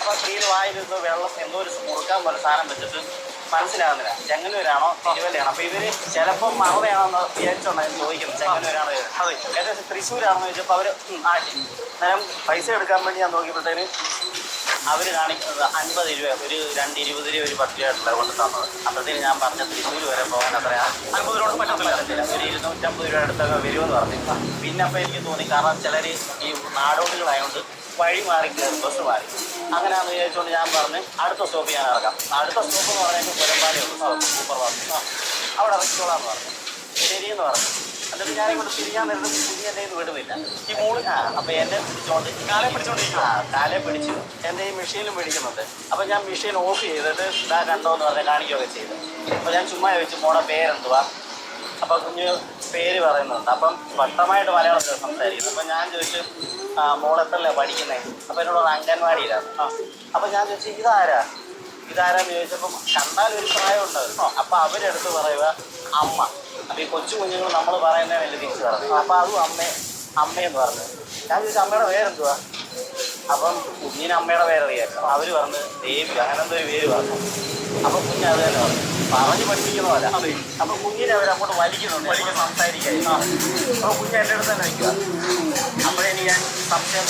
അപ്പോൾ സ്ത്രീയിൽ വായിലിരുന്ന് വെള്ളം എന്തോ ഒരു മുറുക്കാൻ പോലെ സാധനം വെച്ചിട്ട് മനസ്സിലാകുന്നില്ല ചെങ്ങന്നൂരാണോ തിരുവല്ലയാണോ. അപ്പോൾ ഇവർ ചിലപ്പോൾ മറവയാണെന്ന് വിചാരിച്ചോണ്ടായിരുന്നു ചോദിക്കുന്നത് ചെങ്ങന്നൂരാണോ. അതെ ഏകദേശം തൃശ്ശൂരാണെന്ന് ചോദിച്ചപ്പോൾ അവർ ആട്ടി. അന്നേരം പൈസ എടുക്കാൻ വേണ്ടി ഞാൻ നോക്കിയപ്പോഴത്തേന് അവർ കാണിക്കുന്നത് 50 രൂപ, ഒരു 2 20 രൂപ, ഒരു 10 രൂപ കൊണ്ട് തന്നത്. അപ്പോഴത്തേന് ഞാൻ പറഞ്ഞ തൃശ്ശൂർ വരെ പോകാൻ അത്രയാണ് 50 രൂപ പറ്റത്തില്ല, ഒരു 250 രൂപ അടുത്തൊക്കെ വരുമെന്ന് പറഞ്ഞു. പിന്നെ അപ്പോൾ എനിക്ക് തോന്നി, കാരണം ചിലർ ഈ നാടോടികളായതുകൊണ്ട് വഴി മാറി ബസ് മാറി. അങ്ങനെയാണെന്ന് വിചാരിച്ചുകൊണ്ട് ഞാൻ പറഞ്ഞ് അടുത്ത സ്റ്റോപ്പ് ഞാൻ ഇറക്കാം. അടുത്ത സ്റ്റോപ്പ് എന്ന് പറയുന്നത് പുരമ്പാടിയുണ്ട് സൂപ്പർ ഫാസ്റ്റ്, അവിടെ ഇറക്കിക്കോളാന്ന് പറഞ്ഞു. ശരിയെന്ന് പറഞ്ഞു. എന്നിട്ട് ഞാനിങ്ങോട്ട് തിരിയാൻ നേരത്തെ കുഞ്ഞി എൻ്റെ കയ്യിൽ വിടുന്നില്ല. ഈ മോള് അപ്പോൾ എൻ്റെ പിടിച്ചോണ്ട് കാലെ പിടിച്ചു. എൻ്റെ ഈ മെഷീനും പിടിക്കുന്നുണ്ട്. അപ്പം ഞാൻ മെഷീൻ ഓഫ് ചെയ്തിട്ട് ഇതാ കണ്ടോ എന്ന് പറഞ്ഞാൽ കാണിക്കുകയൊക്കെ ചെയ്തു. അപ്പോൾ ഞാൻ ചുമ്മാ ചോദിച്ചു മോളെ പേരെന്തുവാ. അപ്പോൾ കുഞ്ഞ് പേര് പറയുന്നുണ്ട്. അപ്പം വ്യക്തമായിട്ട് മലയാളത്തിൽ സംസാരിക്കുന്നു. അപ്പം ഞാൻ ചോദിച്ചു മോളെത്തല്ലേ പഠിക്കുന്നത്. അപ്പോൾ എന്നോട് അംഗൻവാടിയിലാണ്. അപ്പം ഞാൻ ചോദിച്ചു ഇതാരാന്ന് ചോദിച്ചപ്പം കണ്ടാൽ ഒരു പ്രായം ഉണ്ടാവും. അപ്പം അവരെടുത്ത് പറയുക അമ്മ. അപ്പോൾ ഈ കൊച്ചു കുഞ്ഞുങ്ങൾ നമ്മൾ പറയുന്നതിനല്ലേ തിരിച്ച് പറഞ്ഞു. അപ്പോൾ അതും അമ്മയെന്ന് പറഞ്ഞു. ഞാൻ ചോദിച്ചു അമ്മയുടെ പേരെന്തുവാ. അപ്പം കുഞ്ഞിന് അമ്മയുടെ പേരറിയാം. അവർ പറഞ്ഞ് ദേവി അങ്ങനെ എന്തോ ഒരു പേര് പറഞ്ഞു. അപ്പം കുഞ്ഞ് അത് തന്നെ പറഞ്ഞു പഠിപ്പിക്കുന്ന പോലെ. അപ്പം കുഞ്ഞിനെ അവരങ്ങോട്ട് വലിക്കുന്നുണ്ട് സംസാരിക്കാൻ. അപ്പോൾ കുഞ്ഞ് എൻ്റെ അടുത്ത് തന്നെ വയ്ക്കുക. അപ്പോഴെനിക്ക് ഞാൻ സംശയം